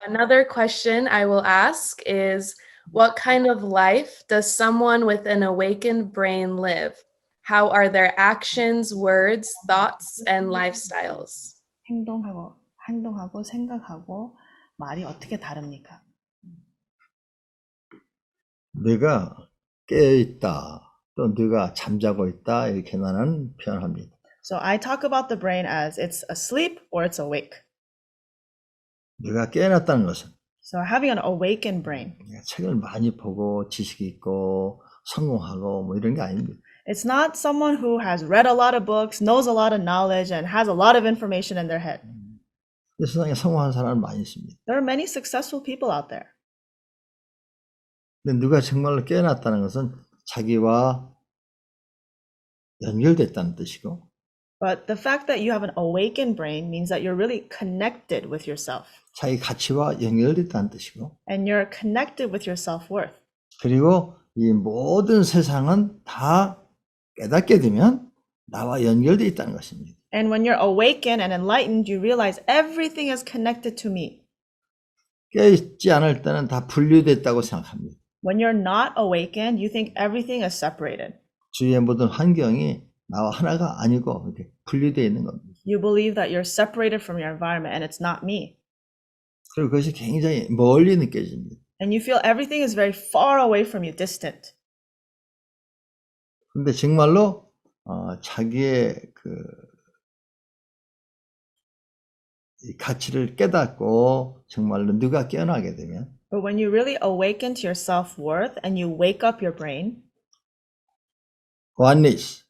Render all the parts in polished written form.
Another question I will ask is, what kind of life does someone with an awakened brain live? How are their actions, words, thoughts, and lifestyles? 행동하고 생각하고 말이 어떻게 다릅니까? 네가 깨어있다, 또 네가 잠자고 있다, 이렇게 나는 표현합니다. So I talk about the brain as it's asleep or it's awake. 네가 깨어났다는 것은 So having an awakened brain. 책을 많이 보고 지식이 있고 성공하고 뭐 이런 게 아닙니다. It's not someone who has read a lot of books, knows a lot of knowledge, and has a lot of information in their head. 이 세상에 성공한 사람은 많이 있습니다. There are many successful people out there. 근데 누가 정말로 깨어났다는 것은 자기와 연결됐다는 뜻이고, But the fact that you have an awakened brain means that you're really connected with yourself. 자기 가치와 연결됐다는 뜻이고, And you're connected with your self-worth. 그리고 이 모든 세상은 다 깨닫게 되면 나와 연결되어 있다는 것입니다. And when you're awakened and enlightened, you realize everything is connected to me. 깨어있지 않을 때는 다 분리됐다고 생각합니다. When you're not awakened, you think everything is separated. 주위의 모든 환경이 나와 하나가 아니고 이렇게 분리되어 있는 겁니다. You believe that you're separated from your environment and it's not me. 그리고 그것이 굉장히 멀리 느껴집니다. And you feel everything is very far away from you, distant. 근데 정말로 자기의 이 가치를 깨닫고 정말로 누가 깨어나게 되면 But when you really awaken to your self-worth and you wake up your brain, oneness,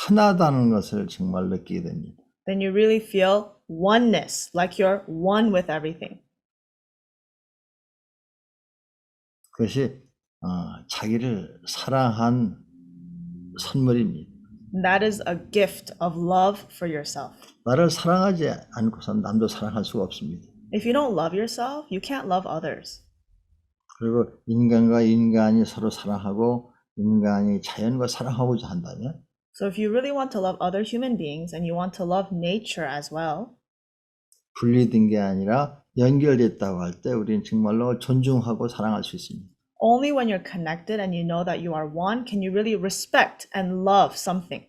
하나다는 것을 정말 느끼게 됩니다. then you really feel oneness, like you're one with everything. 그것이 자기를 사랑한 선물입니다. And that is a gift of love for yourself. 나를 사랑하지 않고선 남도 사랑할 수가 없습니다. If you don't love yourself, you can't love others. 그리고 인간과 인간이 서로 사랑하고 인간이 자연과 사랑하고자 한다면 So if you really want to love other human beings and you want to love nature as well, 분리된 게 아니라 연결됐다고 할 때 우리는 정말로 존중하고 사랑할 수 있습니다. only when you're connected and you know that you are one can you really respect and love something.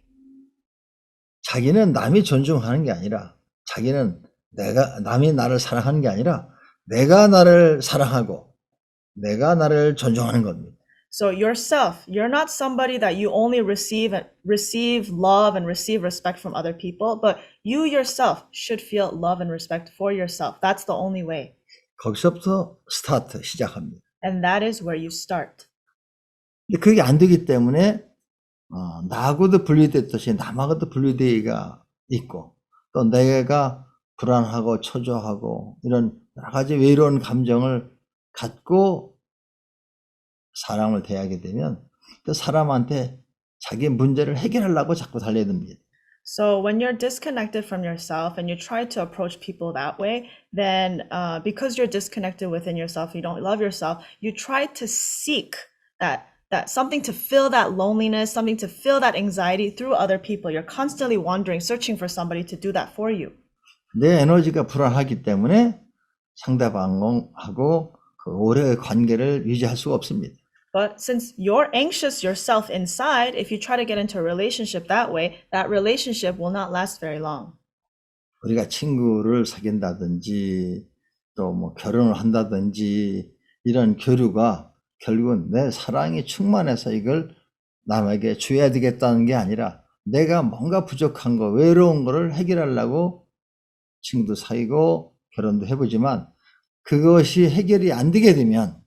자기는 남이 존중하는 게 아니라 자기는 남이 나를 사랑하는 게 아니라 내가 나를 사랑하고 내가 나를 존중하는 겁니다. So yourself, you're not somebody that you only receive love and receive respect from other people, but you yourself should feel love and respect for yourself. That's the only way. 거기서부터 시작합니다. And that is where you start. 근데 그게 안 되기 때문에 나하고도 분리됐듯이 남하고도 분리되기가 있고 또 내가 불안하고 초조하고 이런 여러 가지 외로운 감정을 갖고 사람을 대하게 되면 그 사람한테 자기 문제를 해결하려고 자꾸 달려듭니다. So when you're disconnected from yourself and you try to approach people that way, then because you're disconnected within yourself, you don't love yourself, you try to seek that something to fill that loneliness, something to fill that anxiety through other people. You're constantly wandering, searching for somebody to do that for you. 내 에너지가 불안하기 때문에 상대방하고 그 오래 관계를 유지할 수가 없습니다. But since you're anxious yourself inside, if you try to get into a relationship that way, that relationship will not last very long. 우리가 친구를 사귄다든지 또 뭐 결혼을 한다든지 이런 교류가 결국은 내 사랑이 충만해서 이걸 남에게 줘야 되겠다는 게 아니라 내가 뭔가 부족한 거, 외로운 거를 해결하려고 친구도 사귀고 결혼도 해보지만 그것이 해결이 안 되게 되면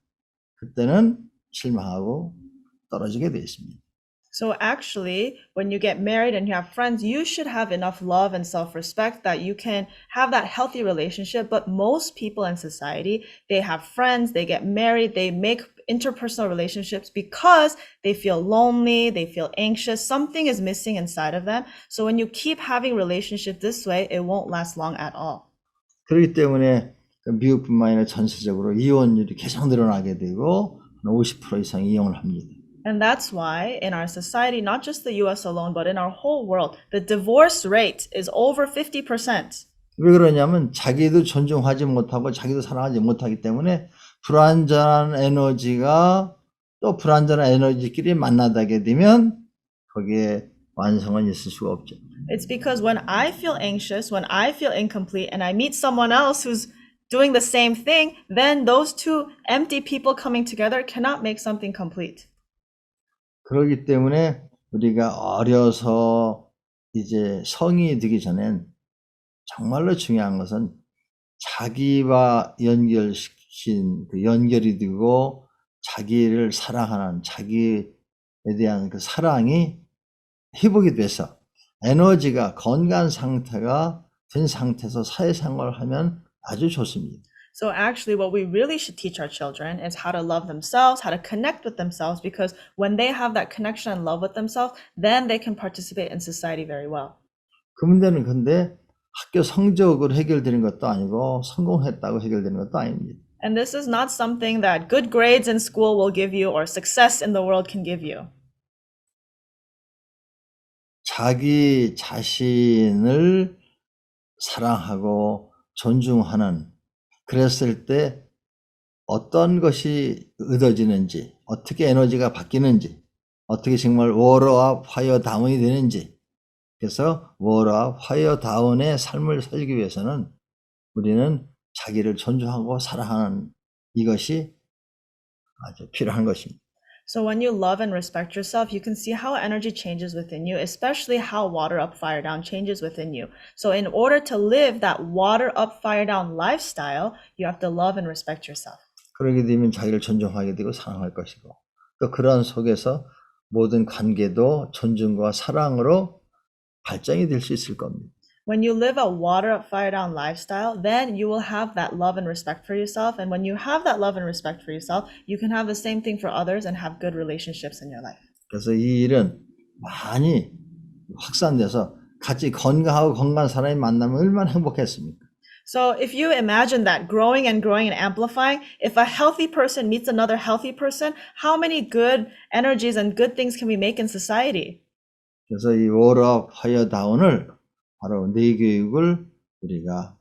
그때는 실망하고 떨어지게 되어 있습니다. So actually, when you get married and you have friends, you should have enough love and self-respect that you can have that healthy relationship. But most people in society, they have friends, they get married, they make interpersonal relationships because they feel lonely, they feel anxious, something is missing inside of them. So when you keep having relationships this way, it won't last long at all. 그렇기 때문에 미국뿐만 아니라 전세적으로 이혼율이 계속 늘어나게 되고 50% 이상 이혼을 합니다. And that's why in our society, not just the US alone, but in our whole world, the divorce rate is over 50%. 왜 그러냐면 자기도 존중하지 못하고 자기도 사랑하지 못하기 때문에 불완전한 에너지가 또 불완전한 에너지끼리 만나게 되면 거기에 완성은 있을 수가 없죠. It's because when I feel anxious, when I feel incomplete, and I meet someone else who's doing the same thing, then those two empty people coming together cannot make something complete. 그렇기 때문에 우리가 어려서 이제 성인이 되기 전엔 정말로 중요한 것은 자기와 연결시킨 그 연결이 되고 자기를 사랑하는 자기에 대한 그 사랑이 회복이 돼서 에너지가 건강한 상태가 된 상태에서 사회생활을 하면 아주 좋습니다. So actually what we really should teach our children is how to love themselves, how to connect with themselves, because when they have that connection and love with themselves, then they can participate in society very well. 그 문제는 근데 학교 성적으로 해결되는 것도 아니고 성공했다고 해결되는 것도 아닙니다. And this is not something that good grades in school will give you or success in the world can give you. 자기 자신을 사랑하고 존중하는 그랬을 때 어떤 것이 얻어지는지, 어떻게 에너지가 바뀌는지, 어떻게 정말 워러와 파이어 다운이 되는지, 그래서 워러와 파이어 다운의 삶을 살기 위해서는 우리는 자기를 존중하고 사랑하는 이것이 아주 필요한 것입니다. So when you love and respect yourself, you can see how energy changes within you, especially how water up, fire down changes within you. So in order to live that water up, fire down lifestyle, you have to love and respect yourself. 그러게 되면 자기를 존중하게 되고 사랑할 것이고 또 그러한 속에서 모든 관계도 존중과 사랑으로 발전이 될 수 있을 겁니다. When you live a water up, fire down lifestyle, then you will have that love and respect for yourself. And when you have that love and respect for yourself, you can have the same thing for others and have good relationships in your life. 그래서 이 일은 많이 확산돼서 같이 건강하고 건강한 사람이 만나면 얼마나 행복했습니까? So if you imagine that growing and amplifying, if a healthy person meets another healthy person, how many good energies and good things can we make in society? 그래서 이 워러 파이어 다운을 바로 뇌교육을 우리가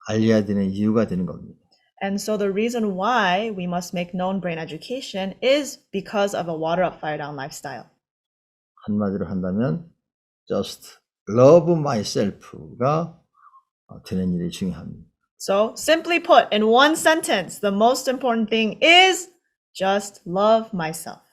알려야 되는 이유가 되는 겁니다. And so the reason why we must make known brain education is because of a water up, fire down lifestyle. 한마디로 한다면 just love myself가 되는 일이 중요합니다. So simply put, in one sentence, the most important thing is just love myself.